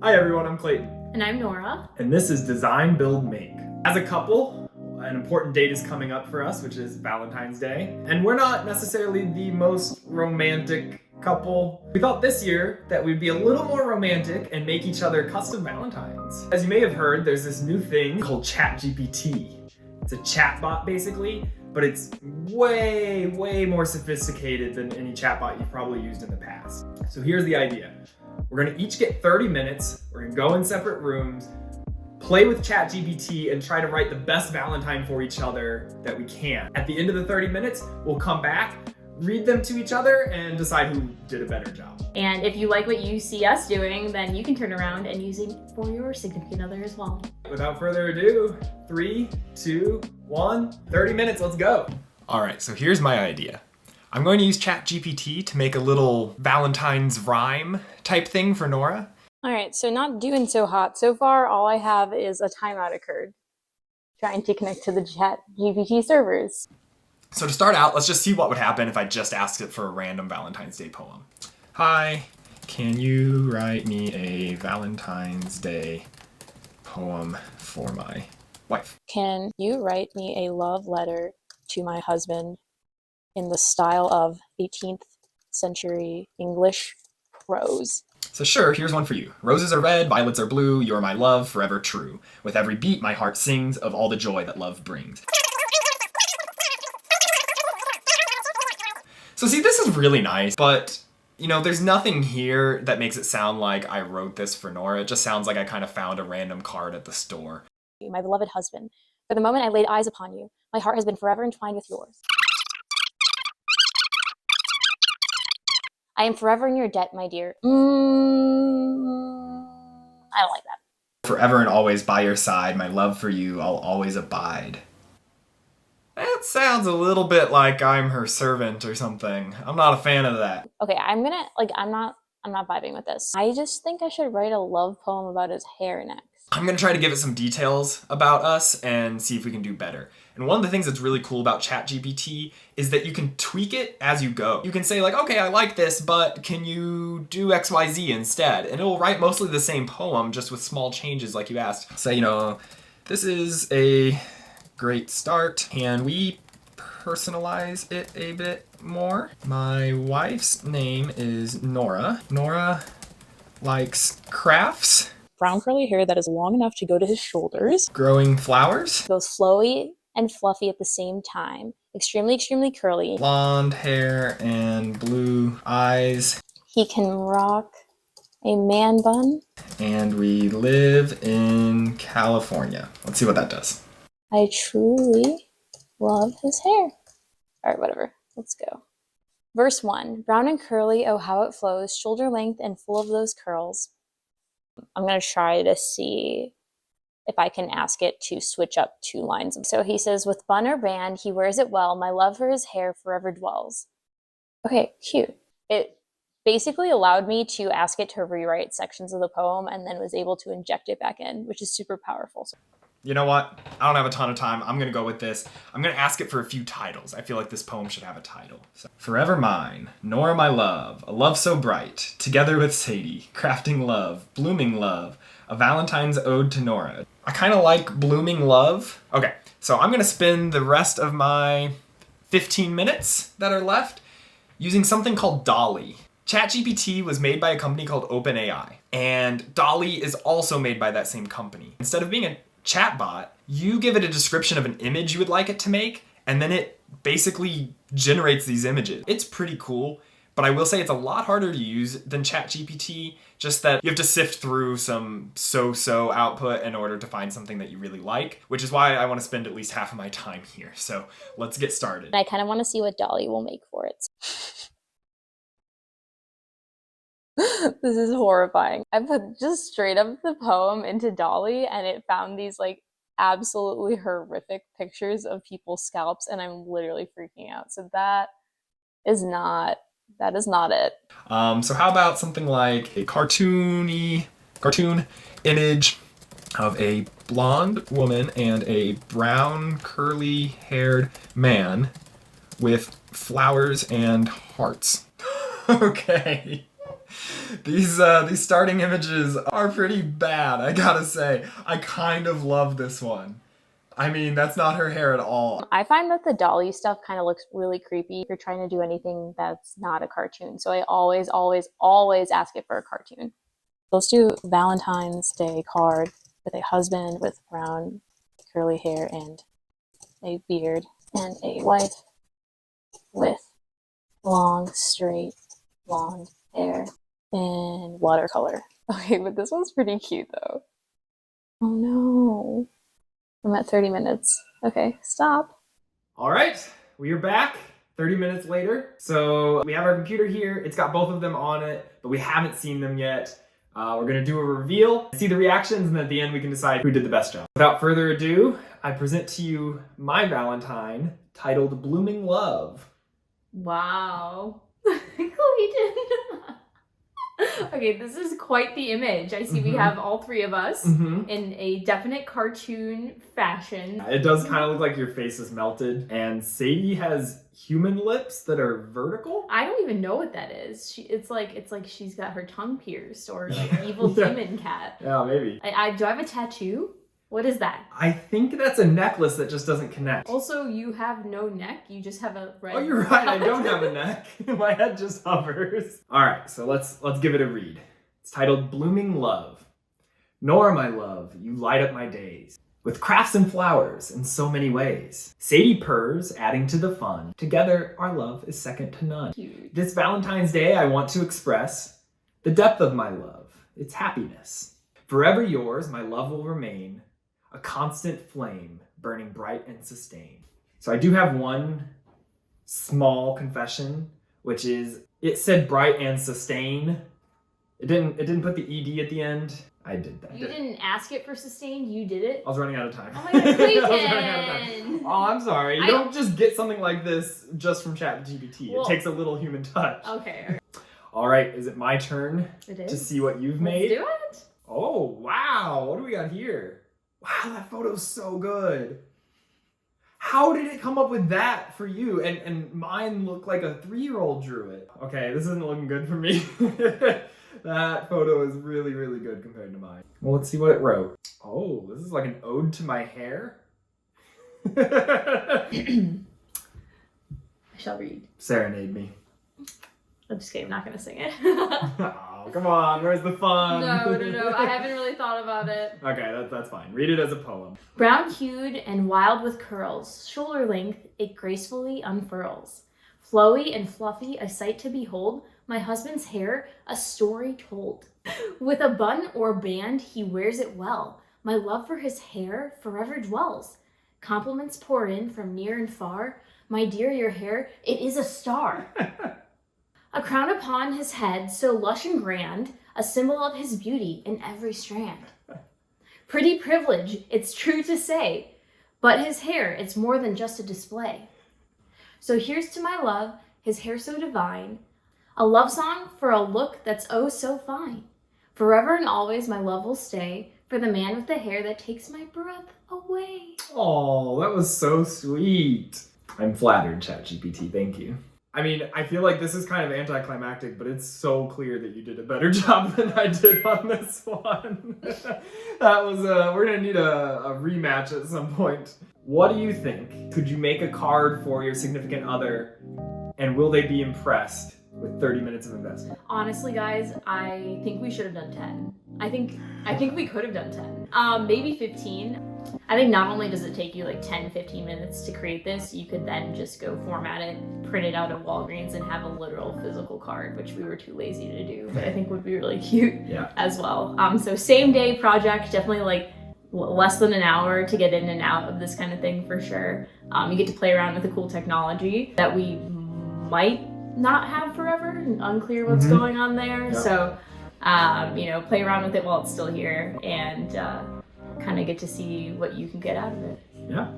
Hi everyone, I'm Clayton. And I'm Nora. And this is Design, Build, Make. As a couple, an important date is coming up for us, which is Valentine's Day. And we're not necessarily the most romantic couple. We thought this year that we'd be a little more romantic and make each other custom Valentines. As you may have heard, there's this new thing called Chat GPT. It's a chatbot basically, but it's way more sophisticated than any chatbot you've probably used in the past. So here's the idea. We're gonna each get 30 minutes, we're gonna go in separate rooms, play with Chat GPT and try to write the best Valentine for each other that we can. At the end of the 30 minutes, we'll come back, read them to each other, and decide who did a better job. And if you like what you see us doing, then you can turn around and use it for your significant other as well. Without further ado, 3, 2, 1, 30 minutes, let's go. All right, so here's my idea. I'm going to use Chat GPT to make a little Valentine's rhyme type thing for Nora. All right, so not doing so hot. So far, all I have is a timeout occurred trying to connect to the Chat GPT servers. So to start out, let's just see what would happen if I just asked it for a random Valentine's Day poem. Hi, can you write me a Valentine's Day poem for my wife? Can you write me a love letter to my husband in the style of 18th century English prose? So sure, here's one for you. Roses are red, violets are blue, you're my love, forever true. With every beat, my heart sings of all the joy that love brings. So see, this is really nice, but you know, there's nothing here that makes it sound like I wrote this for Nora. It just sounds like I kind of found a random card at the store. My beloved husband, for the moment I laid eyes upon you, my heart has been forever entwined with yours. I am forever in your debt, my dear. I don't like that. Forever and always by your side, my love for you, I'll always abide. That sounds a little bit like I'm her servant or something. I'm not a fan of that. Okay, I'm not vibing with this. I just think I should write a love poem about his hair next. I'm gonna try to give it some details about us and see if we can do better. And one of the things that's really cool about ChatGPT is that you can tweak it as you go. You can say like, okay, I like this, but can you do XYZ instead? And it will write mostly the same poem, just with small changes like you asked. Say, this is a great start. Can we personalize it a bit more? My wife's name is Nora. Nora likes crafts. Brown curly hair that is long enough to go to his shoulders. Growing flowers. Both flowy and fluffy at the same time. Extremely curly. Blonde hair and blue eyes. He can rock a man bun. And we live in California. Let's see what that does. I truly love his hair. All right, whatever. Let's go. Verse 1. Brown and curly, oh how it flows, shoulder length and full of those curls. I'm going to try to see if I can ask it to switch up 2 lines. So he says, with bun or band, he wears it well. My love for his hair forever dwells. Okay, cute. It basically allowed me to ask it to rewrite sections of the poem and then was able to inject it back in, which is super powerful. You know what? I don't have a ton of time. I'm going to go with this. I'm going to ask it for a few titles. I feel like this poem should have a title. So, Forever Mine, Nora My Love, a love so bright, together with Sadie, crafting love, blooming love, a Valentine's ode to Nora. I kind of like blooming love. Okay, so I'm going to spend the rest of my 15 minutes that are left using something called Dall-E. ChatGPT was made by a company called OpenAI, and Dall-E is also made by that same company. Instead of being a chatbot, you give it a description of an image you would like it to make, and then it basically generates these images. It's pretty cool, but I will say it's a lot harder to use than ChatGPT, just that you have to sift through some so-so output in order to find something that you really like, which is why I want to spend at least half of my time here. So let's get started. I kind of want to see what Dall-E will make for it. This is horrifying. I put just straight up the poem into Dall-E and it found these like absolutely horrific pictures of people's scalps and I'm literally freaking out. So that is not it. So how about something like a cartoon image of a blonde woman and a brown curly haired man with flowers and hearts. Okay. These starting images are pretty bad, I gotta say. I kind of love this one. I mean, that's not her hair at all. I find that the Dall-E stuff kind of looks really creepy if you're trying to do anything that's not a cartoon. So I always, always, always ask it for a cartoon. Let's do Valentine's Day card with a husband with brown curly hair and a beard, and a wife with long, straight, blonde hair in watercolor. Okay, but this one's pretty cute though. Oh no. I'm at 30 minutes. Okay, stop. All right, we are back 30 minutes later. So we have our computer here. It's got both of them on it, but we haven't seen them yet. We're gonna do a reveal, see the reactions, and at the end we can decide who did the best job. Without further ado, I present to you my Valentine titled Blooming Love. Wow. Clayton. Okay, this is quite the image. I see we have all three of us in a definite cartoon fashion. It does kind of look like your face is melted, and Sadie has human lips that are vertical. I don't even know what that is. It's like she's got her tongue pierced, or like evil demon cat. Yeah, maybe. Do I have a tattoo? What is that? I think that's a necklace that just doesn't connect. Also, you have no neck. You just have a red. Oh, you're right. I don't have a neck. My head just hovers. All right, so let's give it a read. It's titled Blooming Love. Nor, my love, you light up my days with crafts and flowers in so many ways. Sadie purrs, adding to the fun. Together, our love is second to none. Cute. This Valentine's Day, I want to express the depth of my love, its happiness. Forever yours, my love will remain, a constant flame, burning bright and sustained. So I do have one small confession, which is it said bright and sustain. It didn't put the ED at the end. I did that. You didn't ask it for sustain, you did it? I was running out of time. Oh my god, Clayton! I was running out of time. Oh, I'm sorry. You don't just get something like this just from Chat GPT. Well, it takes a little human touch. Okay. All right, is it my turn It to is. see what you've made? Let's do it. Oh, wow. What do we got here? Wow, that photo's so good. How did it come up with that for you? And mine looked like a 3-year-old drew it. Okay, this isn't looking good for me. That photo is really, really good compared to mine. Well, let's see what it wrote. Oh, this is like an ode to my hair. I shall read. Serenade me. I'm just kidding, I'm not gonna sing it. Oh, come on, where's the fun? No, I haven't really thought about it. Okay, that's fine. Read it as a poem. Brown-hued and wild with curls, shoulder length, it gracefully unfurls. Flowy and fluffy, a sight to behold, my husband's hair, a story told. With a bun or band, he wears it well. My love for his hair forever dwells. Compliments pour in from near and far. My dear, your hair, it is a star. A crown upon his head, so lush and grand, a symbol of his beauty in every strand. Pretty privilege, it's true to say, but his hair, it's more than just a display. So here's to my love, his hair so divine, a love song for a look that's oh so fine. Forever and always my love will stay for the man with the hair that takes my breath away. Oh, that was so sweet. I'm flattered, ChatGPT. Thank you. I mean, I feel like this is kind of anticlimactic, but it's so clear that you did a better job than I did on this one. That was, we're gonna need a rematch at some point. What do you think? Could you make a card for your significant other, and will they be impressed with 30 minutes of investment? Honestly, guys, I think we should have done 10. I think we could have done 10. Maybe 15. I think not only does it take you like 10-15 minutes to create this, you could then just go format it, print it out at Walgreens, and have a literal physical card, which we were too lazy to do, but I think would be really cute as well. So same day project, definitely like less than an hour to get in and out of this kind of thing for sure. You get to play around with the cool technology that we might not have forever, unclear what's going on there. So, you know, play around with it while it's still here and kind of get to see what you can get out of it. Yeah.